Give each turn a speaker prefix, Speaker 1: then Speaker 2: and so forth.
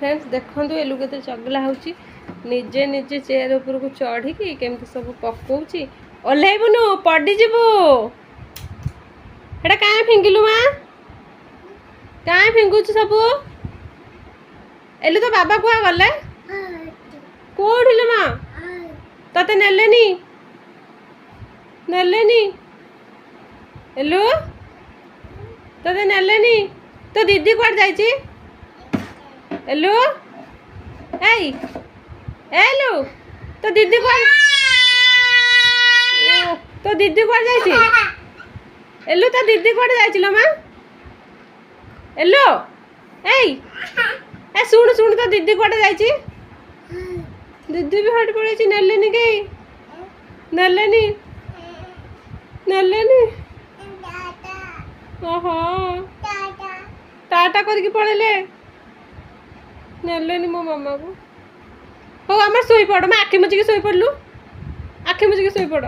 Speaker 1: friends देखो एलु के चगला होची निजे निजे चेयर ऊपर को चढ़ी केमती सब पकाउची ओल्हेबुनु पड़ी जीवु एटा काहे फिंगिलु मां काहे फिंगुची सब एलु तो बाबा कुआ गले कोठिले मां तते नेलेनी एलु तते नेलेनी तो दीदी कुआड़ जाईची एलु एई एलु तो दीदी कुआड़ जाईची एलु तो दीदी कुआड़ जाईची लो मां एलु एई ए सुन सुन तो दीदी कुआड़ जाईची दीदी भी हट पड़ेची नेलेनी के नेलेनी ओहो टाटा करके पड़ेले नेलेनी मो मामा को हो आम शोई पड़ मैं आखि मुझे शोई पड़लु आखि मुझे शोई पड़